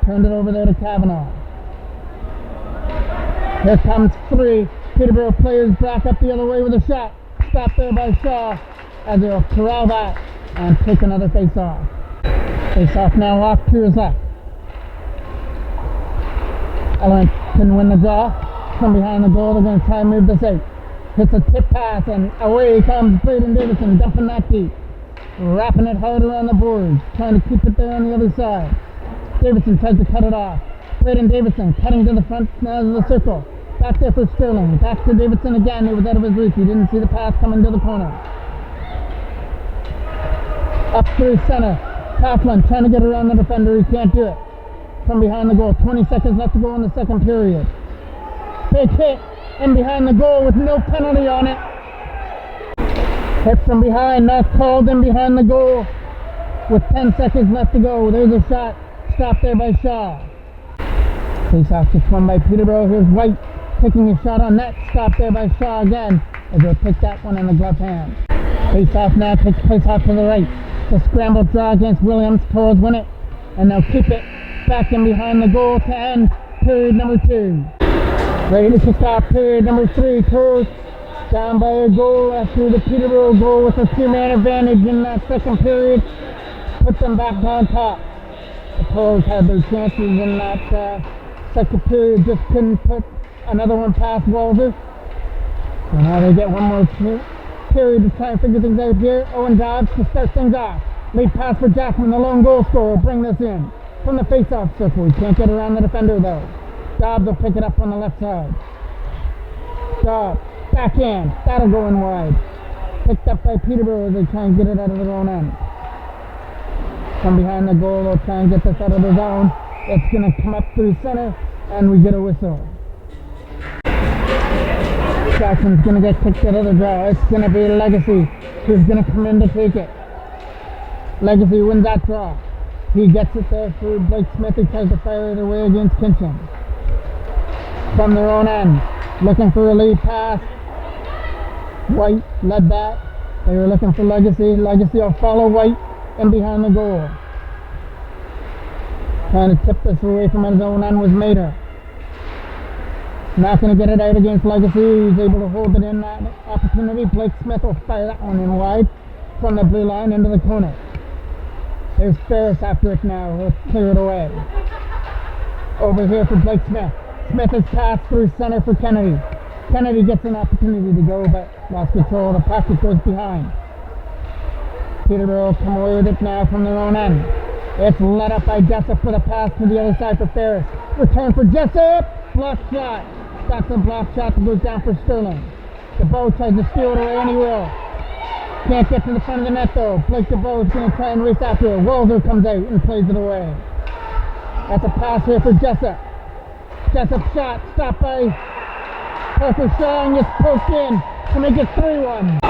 Turned it over there to Kavanaugh. Here comes three. Peterborough players back up the other way with a shot. Stopped there by Shaw as they'll corral that and take another face-off. Face-off now off to his left. Ellen can win the draw. From behind the goal, they're going to try and move this out. Hits a tip pass and away comes Braden Davison, dumping that deep. Wrapping it hard around the boards, trying to keep it there on the other side. Davison tries to cut it off. Braden Davison cutting to the front now of the circle. Back there for Sterling. Back to Davison again. He was out of his reach. He didn't see the pass coming to the corner. Up through center. Coughlin trying to get around the defender. He can't do it. From behind the goal. 20 seconds left to go in the second period. Big hit in behind the goal with no penalty on it. Hit from behind. Not called in behind the goal with 10 seconds left to go. There's a shot. Stopped there by Shaw. Face-off gets won by Peterborough. Here's White taking a shot on net. Stopped there by Shaw again as they'll pick that one in the glove hand. Face-off now takes place off to the right. The scramble draw against Williams. Toros win it and they'll keep it back in behind the goal to end period number 2. Ready to kick off period number 3. Toros down by a goal after the Peterborough goal with a 2-man advantage in that second period. Put them back on top. The Toros had their chances in that second period, just couldn't put another one past Walter. So now they get one more period to try and figure things out here. Owen Dobbs to start things off. Lead pass for Jackman, the lone goal scorer, will bring this in from the face-off circle. He can't get around the defender though. Dobbs will pick it up on the left side. Dobbs, back in, that'll go in wide. Picked up by Peterborough as they try and get it out of their own end. From behind the goal, they'll try and get this out of the zone. It's going to come up through center, and we get a whistle. Jackson's going to get kicked out of the draw. It's going to be Legacy who's going to come in to take it. Legacy wins that draw. He gets it there for Blake Smith, who tries to fire it away against Kinchin. From their own end, looking for a lead pass. White led that. They were looking for Legacy. Legacy will follow White in behind the goal. Trying to tip this away from his own end was Mater. Not going to get it out against Legacy. He's able to hold it in that opportunity. Blake Smith will fire that one in wide from the blue line into the corner. There's Ferris after it now. He'll clear it away. Over here for Blake Smith. Smith has passed through center for Kennedy. Kennedy gets an opportunity to go, but lost control. The puck goes behind. Peterborough come away with it now from their own end. It's led up by Jessup for the pass to the other side for Ferris. Return for Jessup. Block shot. That's a block shot that goes down for Sterling. DeBow tries to steal it away and he will. Can't get to the front of the net though. Blake DeBow is going to try and race after it. Walzer comes out and plays it away. That's a pass here for Jessup. Jessup shot. Stopped by Parker Shaw and gets poked in to make it 3-1.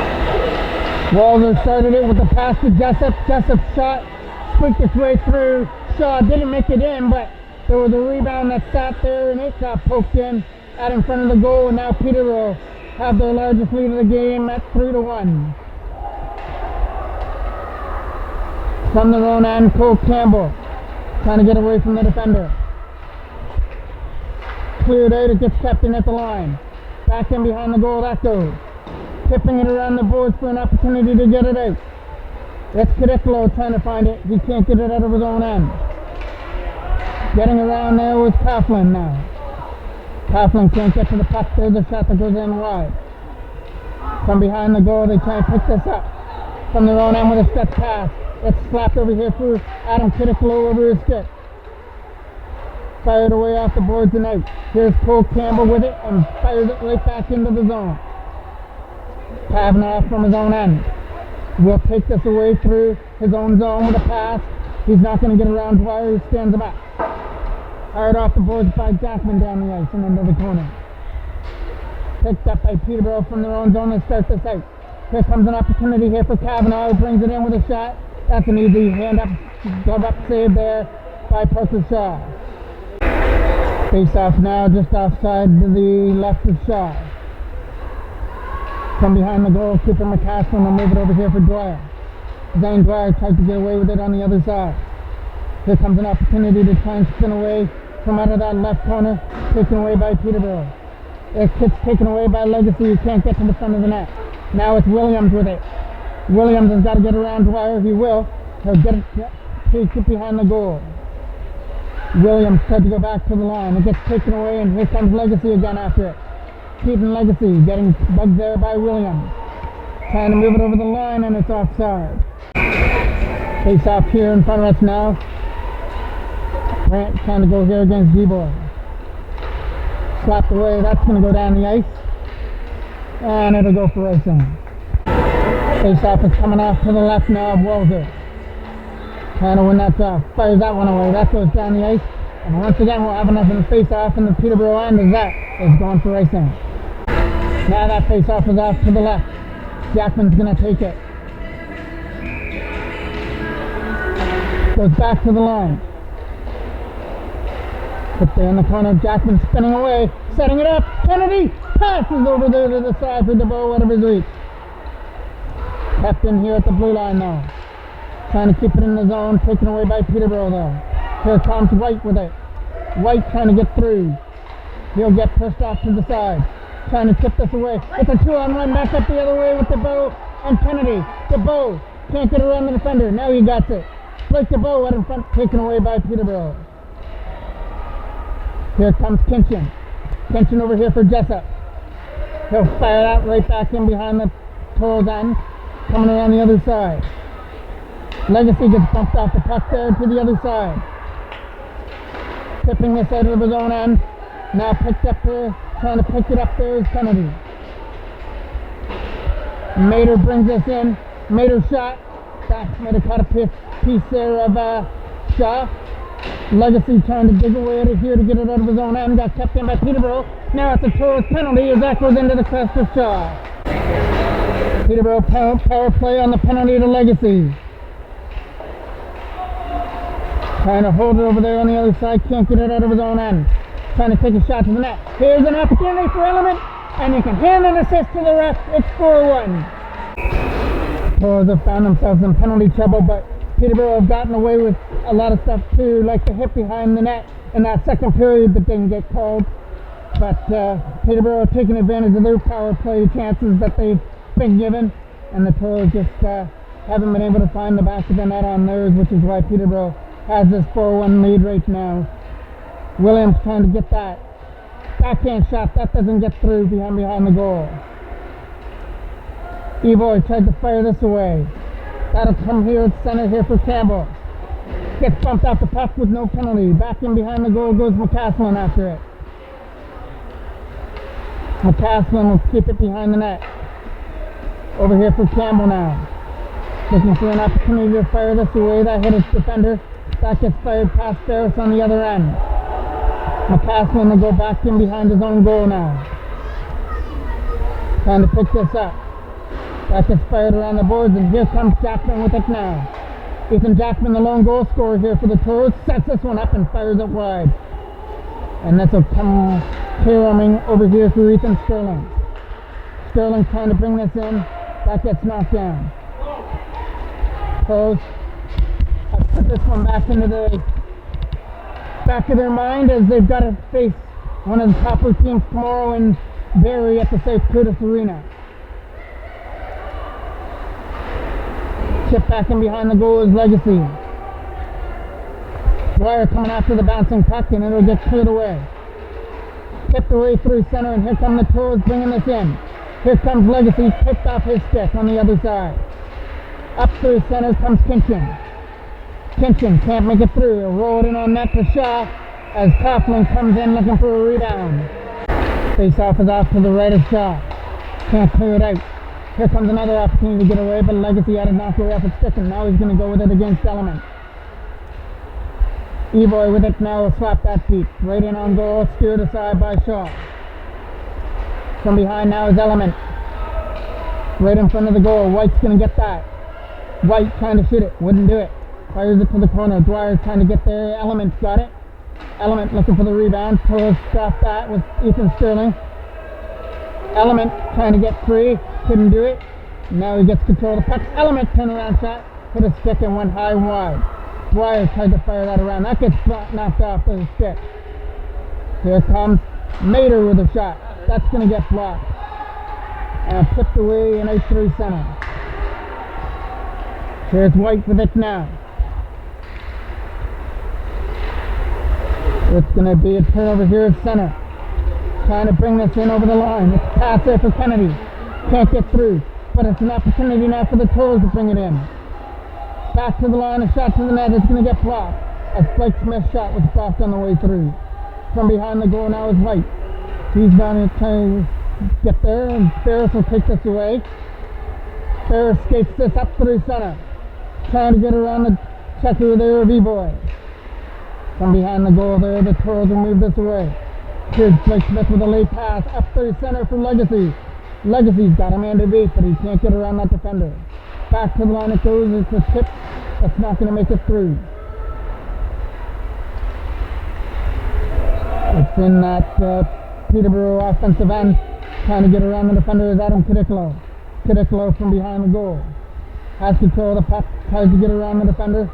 Walzer started it with a pass to Jessup. Jessup shot. Squeaked its way through. Shaw didn't make it in, but there was a rebound that sat there and it got poked in out in front of the goal, and now Peterborough have their largest lead of the game at 3-1. From their own end, Cole Campbell trying to get away from the defender. Cleared out, it gets kept in at the line. Back in behind the goal, that goes. Tipping it around the boards for an opportunity to get it out. It's Cadicolo trying to find it. He can't get it out of his own end. Getting around there was Coughlin now. Coughlin can't get to the puck. There's a shot that goes in wide. From behind the goal, they try and pick this up. From their own end with a step pass. It's slapped over here for Adam Cadicolo over his stick. Fired away off the boards and out. Here's Cole Campbell with it and fires it right back into the zone. Kavanaugh from his own end will take this away through his own zone with a pass. He's not going to get around Dwyer, who stands him up. Hard off the boards by Jackman down the ice and into the corner. Picked up by Peterborough from their own zone to start this out. Here comes an opportunity here for Kavanaugh, who brings it in with a shot. That's an easy glove up save there by Parker Shaw. Face off now just offside to the left of Shaw. From behind the goalkeeper McCaslin will move it over here for Dwyer. Zane Dwyer tried to get away with it on the other side. Here comes an opportunity to try and spin away from out of that left corner, taken away by Peterborough. It gets taken away by Legacy, who can't get to the front of the net. Now it's Williams with it. Williams has got to get around Dwyer. He will. He'll get it, take it behind the goal. Williams tried to go back to the line. It gets taken away, and here comes Legacy again after it. Keaton Legacy getting bugged there by Williams. Trying to move it over the line, and it's offside. Face off here in front of us now. Grant trying to go here against G-Boy. Slapped away. That's going to go down the ice. And it'll go for racing. Face off is coming off to the left now of Walter. Trying to win that draw. Fires that one away. That goes down the ice. And once again, we'll have another face off in the Peterborough end as that is going for racing. Now that face off is off to the left. Jackman's going to take it. Goes back to the line. Put there in the corner. Jackman spinning away. Setting it up. Kennedy passes over there to the side for DeBow out of his reach. Kept in here at the blue line now. Trying to keep it in the zone. Taken away by Peterborough though. Here comes White with it. White trying to get through. He'll get pushed off to the side. Trying to tip this away. It's a 2-on-1 back up the other way with DeBow and Kennedy. DeBow can't get around the defender. Now he got it. Blake DeBow out in front, taken away by Peterborough. Here comes Kinchin. Kinchin over here for Jessup. He'll fire that right back in behind the Toros end. Coming around the other side. Legacy gets bumped off the puck there to the other side. Tipping this out of his own end. Now picked up there. Trying to pick it up there is Kennedy. Mater brings this in. Mater shot. That might have caught a piece there of Shaw. Legacy trying to dig away out of here to get it out of his own end. Got kept in by Peterborough. Now it's a Toros penalty as that goes into the crest of Shaw. Peterborough power play on the penalty to Legacy. Trying to hold it over there on the other side. Can't get it out of his own end. Trying to take a shot to the net. Here's an opportunity for Element. And you can hand an assist to the ref. It's 4-1. Toros have found themselves in penalty trouble, but Peterborough have gotten away with a lot of stuff too, like the hit behind the net in that second period that didn't get called. But Peterborough have taken advantage of their power play chances that they've been given, and the Toros just haven't been able to find the back of the net on theirs, which is why Peterborough has this 4-1 lead right now. Williams trying to get that backhand shot. That doesn't get through behind the goal. Evoy tried to fire this away. That'll come here at center here for Campbell. Gets bumped off the puck with no penalty. Back in behind the goal goes McCaslin after it. McCaslin will keep it behind the net. Over here for Campbell now. Looking for an opportunity to fire this away. That hit his defender. That gets fired past Ferris on the other end. McCaslin will go back in behind his own goal now. Trying to pick this up. That gets fired around the boards, and here comes Jackman with it now. Ethan Jackman, the lone goal scorer here for the Toros, sets this one up and fires it wide. And this will come carrying over here for Ethan Sterling. Sterling trying to bring this in. That gets knocked down. Toros have put this one back into the back of their mind as they've got to face one of the top teams tomorrow in Barrie at the St. Curtis Arena. Chip back in behind the goal is Legacy. Dwyer coming after the bouncing puck, and it'll get cleared away. Tipped away through center, and here come the Toros bringing this in. Here comes Legacy, tipped off his stick on the other side. Up through center comes Kinchin. Kinchin can't make it through. He'll roll it in on net to Shaw as Coughlin comes in looking for a rebound. Face off is off to the right of Shaw. Can't clear it out. Here comes another opportunity to get away, but Legacy had it knocked away off its stick, and now he's going to go with it against Element. E-Boy with it now will swap that deep. Right in on goal, steered aside by Shaw. From behind now is Element. Right in front of the goal. White's going to get that. White trying to shoot it. Wouldn't do it. Fires it to the corner. Dwyer's trying to get there. Element got it. Element looking for the rebound. Toros stopped that with Ethan Sterling. Element trying to get free. Couldn't do it. Now he gets control of the puck. Element turnaround shot. Hit a stick and went high and wide. Dwyer tried to fire that around. That gets knocked off with a stick. Here comes Mater with a shot. That's going to get blocked. And tipped away and out through center. Here's White with it now. It's going to be a turnover here at center. Trying to bring this in over the line. It's a pass there for Kennedy. Can't get through. But it's an opportunity now for the Toros to bring it in. Back to the line, a shot to the net. It's going to get blocked. As Blake Smith's shot was blocked on the way through. From behind the goal now is White. He's going to try to get there, and Ferris will take this away. Ferris skates this up through center. Trying to get around the checker there of E-Boy. From behind the goal there, the Toros will move this away. Here's Blake Smith with a late pass up through center for Legacy. Legacy's got a man to beat, but he can't get around that defender. Back to the line it goes. It's a tip that's not going to make it through. It's in that Peterborough offensive end. Trying to get around the defender is Adam Cadicolo. Cadicolo from behind the goal. Has control of the puck. Tries to get around the defender.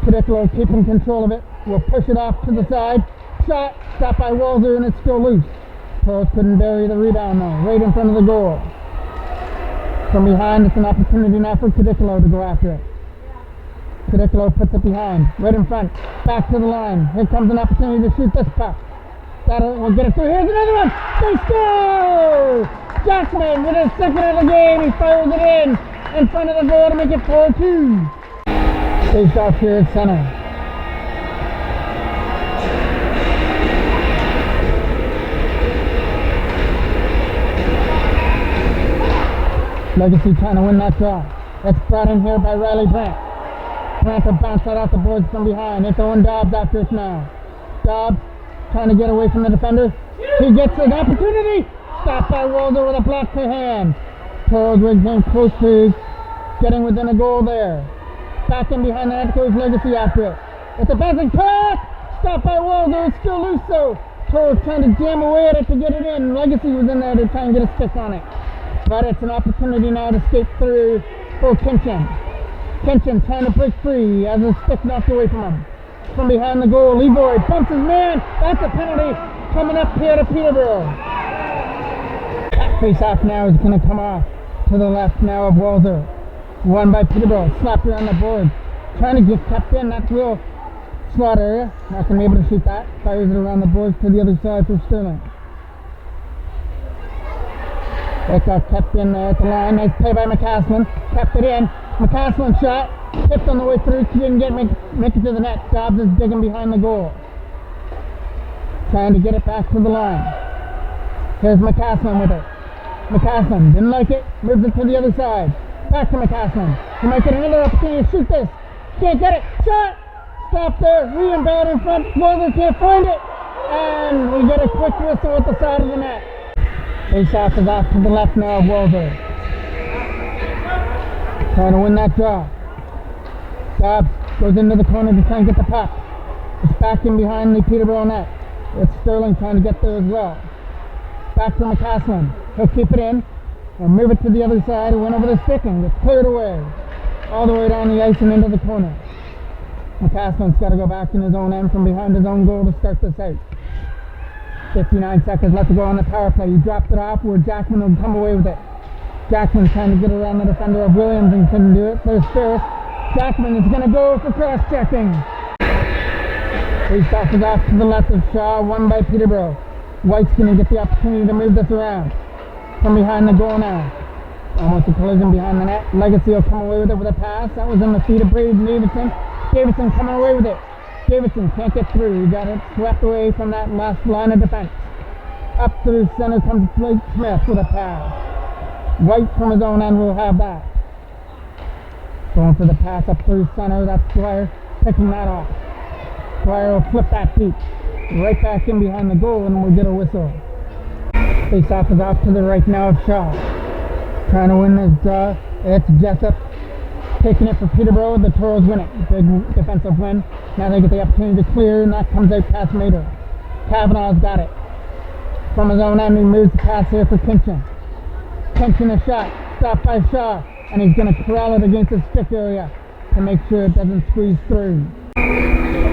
Cadicolo keeping control of it. Will push it off to the side. Shot. Stopped by Walzer and it's still loose. Toros couldn't bury the rebound though. Right in front of the goal. From behind, it's an opportunity now for Cadicolo to go after it. Cadicolo puts it behind. Right in front. Back to the line. Here comes an opportunity to shoot this puck. That will get it through. Here's another one. They score! Jackman with his second of the game. He fires it in front of the goal to make it 4-2. Faced off here at center. Legacy trying to win that draw. It's brought in here by Riley Brandt. Brandt will bounce that off the boards from behind. It's Owen Dobbs after it now. Dobbs trying to get away from the defender. He gets an opportunity. Stopped by Walzer with a block to hand. Toros came close to getting within a goal there. Back in behind the net goes Legacy after it. It's a bouncing pass. Stopped by Walzer. It's still loose though. Toros trying to jam away at it to get it in. Legacy was in there to try and get a stick on it. But it's an opportunity now to skate through for Kinchin. Kinchin trying to break free as a stick knocked away from him. From behind the goal, Leroy bumps his man. That's a penalty coming up here to Peterborough. That face-off now is going to come off to the left now of Walzer. Won by Peterborough. Slapped around the board. Trying to get kept in that real slot area. Not going to be able to shoot that. Fires it around the boards to the other side for Sterling. It got kept in there at the line. Nice play by McCaslin. Kept it in. McCaslin shot. Tipped on the way through. She didn't make it to the net. Dobbs is digging behind the goal. Trying to get it back to the line. Here's McCaslin with it. McCaslin didn't like it. Moves it to the other side. Back to McCaslin. He might get another opportunity to shoot this. Can't get it. Shot. Stop there. Rebound in front. Walzer can't find it. And we get a quick whistle at the side of the net. Face-off is off to the left now of Walzer. Trying to win that draw. Dobbs goes into the corner to try and get the puck. It's back in behind the Peterborough net. It's Sterling trying to get there as well. Back to McCaslin. He'll keep it in and move it to the other side and win over the stick and gets cleared away. All the way down the ice and into the corner. McCaslin's got to go back in his own end from behind his own goal to start this out. 59 seconds left to go on the power play. He dropped it off where Jackman will come away with it. Jackman's trying to get around the defender of Williams and couldn't do it. There's Ferris. Jackman is going to go for cross-checking. Face-off is off to the left of Shaw, won by Peterborough. White's going to get the opportunity to move this around. From behind the goal now. Almost a collision behind the net. Legacy will come away with it with a pass. That was in the feet of Braden Davidson. Davidson coming away with it. Davidson can't get through. He got it swept away from that last line of defense. Up through center comes Blake Smith with a pass. White from his own end will have that. Going for the pass up through center. That's Dwyer picking that off. Dwyer will flip that deep. Right back in behind the goal and we'll get a whistle. Face-off is off to the right now of Shaw. Trying to win this draw. It's Jessup taking it for Peterborough. The Toros win it. Big defensive win. Now they get the opportunity to clear and that comes out past Mater. Kavanaugh's got it. From his own end he moves the pass here for Kinchin. Kinchin a shot. Stopped by Shaw. And he's going to corral it against the stick area to make sure it doesn't squeeze through.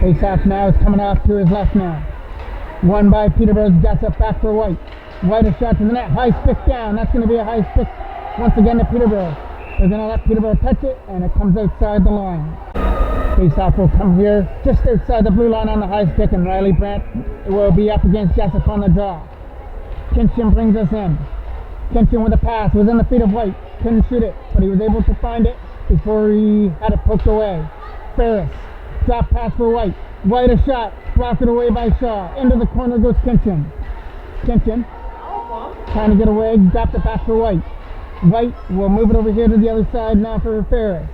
Face-off now is coming off to his left now. Won by Peterborough's Jessup back for White. White a shot to the net. High stick down. That's going to be a high stick once again to Peterborough. They're going to let Peterborough touch it and it comes outside the line. Face-off will come here just outside the blue line on the high stick and Riley Brandt will be up against Jessup on the draw. Kinchin brings us in. Kinchin with a pass was in the feet of White. Couldn't shoot it, but he was able to find it before he had it poked away. Ferris, drop pass for White. White a shot, blocked it away by Shaw. Into the corner goes Kinchin. Kinchin, trying to get away, dropped it back for White. White will move it over here to the other side now for Ferris.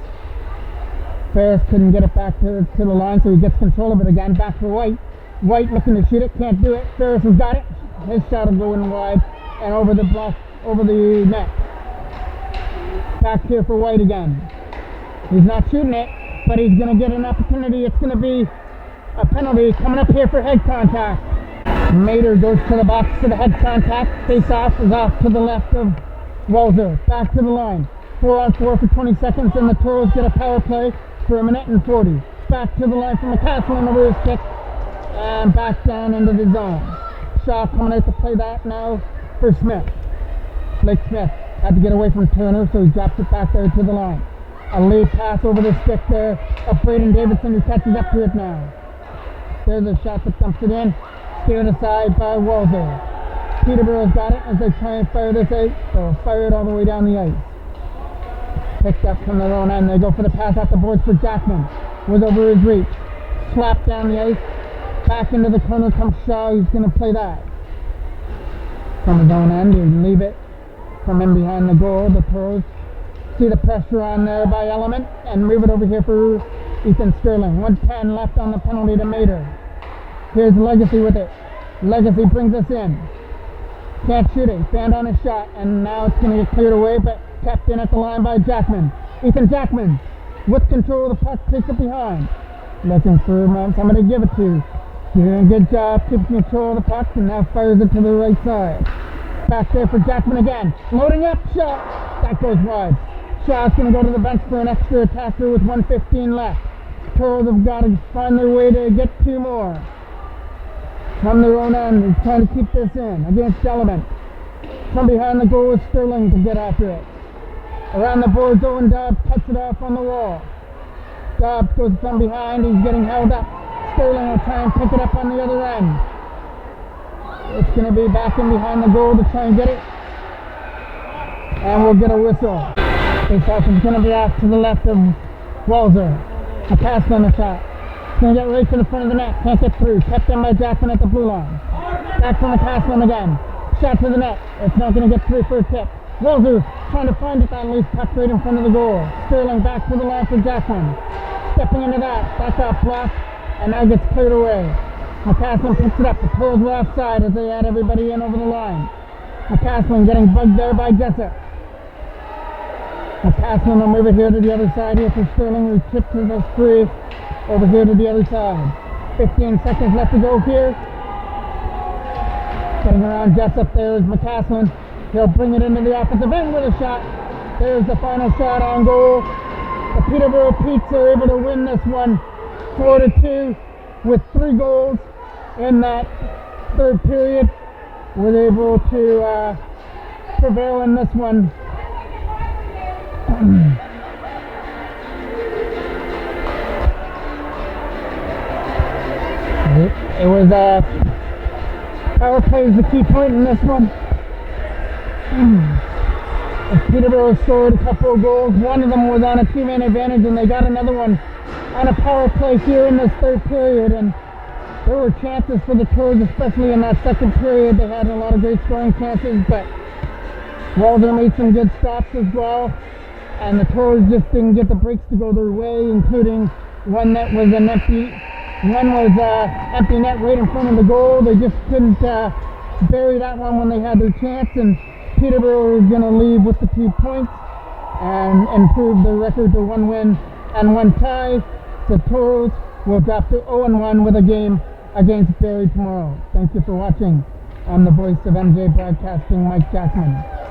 Ferris couldn't get it back to the line, so he gets control of it again. Back for White. White looking to shoot it, can't do it. Ferris has got it. His shot will go in wide and over the block, over the net. Back here for White again. He's not shooting it, but he's going to get an opportunity. It's going to be a penalty coming up here for head contact. Mater goes to the box for the head contact. Face-off is off to the left of Walzer. Back to the line. 4-on-4 for 20 seconds, and the Toros get a power play for 1:40. Back to the line for McCaslin over his kick, and back down into the zone. Shaw coming out to play that now for Smith. Blake Smith had to get away from Turner, so he drops it back there to the line. A lead pass over the stick there of Braden Davidson, who catches up to it now. There's a shot that dumps it in, steered aside by Walzer. Peterborough's got it as they try and fire this out. They'll fire it all the way down the ice. Picked up from their own end. They go for the pass off the boards for Jackman. Was over his reach. Slapped down the ice. Back into the corner comes Shaw, who's going to play that. From his own end, he'll leave it from in behind the goal. The Toros see the pressure on there by Element and move it over here for Ethan Sterling. 1:10 left on the penalty to Mater. Here's Legacy with it. Legacy brings us in. Can't shoot it. Banned on his shot, and now it's going to get cleared away, but kept in at the line by Jackman. Ethan Jackman with control of the puck, takes it behind. Looking for somebody to give it to. Doing a good job keeping control of the puck, and now fires it to the right side. Back there for Jackman again. Loading up, shot. That goes wide. Shaw's going to go to the bench for an extra attacker with 1:15 left. Toros have got to find their way to get two more. From their own end, he's trying to keep this in against Element. From behind the goal is Sterling to get after it. Around the boards, Owen Dobbs cuts it off on the wall. Dobbs goes from behind, he's getting held up. Sterling will try and pick it up on the other end. It's going to be back in behind the goal to try and get it. And we'll get a whistle. Face-off is going to be off to the left of Walzer. A pass on the shot. It's going to get right to the front of the net. Can't get through. Kept in by Jackson at the blue line. Back from the pass one again. Shot to the net. It's not going to get through for a tip. Walzer trying to find it that loose puck right in front of the goal. Sterling back to the line for Jackson. Stepping into that. That's off block. And now gets cleared away. McCaslin picks it up. The Toros were offside as they had everybody in over the line. McCaslin getting bugged there by Jessup. McCaslin will move it here to the other side here for Sterling, who chips us free over here to the other side. 15 seconds left to go here. Getting around Jessup there is McCaslin. He'll bring it into the offensive end with a shot. There's the final shot on goal. The Peterborough Petes are able to win this one 4-2 with 3 goals in that third period. Was able to prevail in this one. It was power play is the key point in this one. Peterborough scored a couple of goals. One of them was on a 2-man advantage, and they got another one on a power play here in this third period. And there were chances for the Toros, especially in that second period. They had a lot of great scoring chances, but Walter made some good stops as well, and the Toros just didn't get the breaks to go their way, including one that was an empty net right in front of the goal. They just couldn't bury that one when they had their chance, and Peterborough is going to leave with the 2 points and improve their record to 1 win and 1 tie. The Toros will drop to 0-1 with a game against Barrie tomorrow. Thank you for watching. I'm the voice of MJ Broadcasting, Mike Jackman.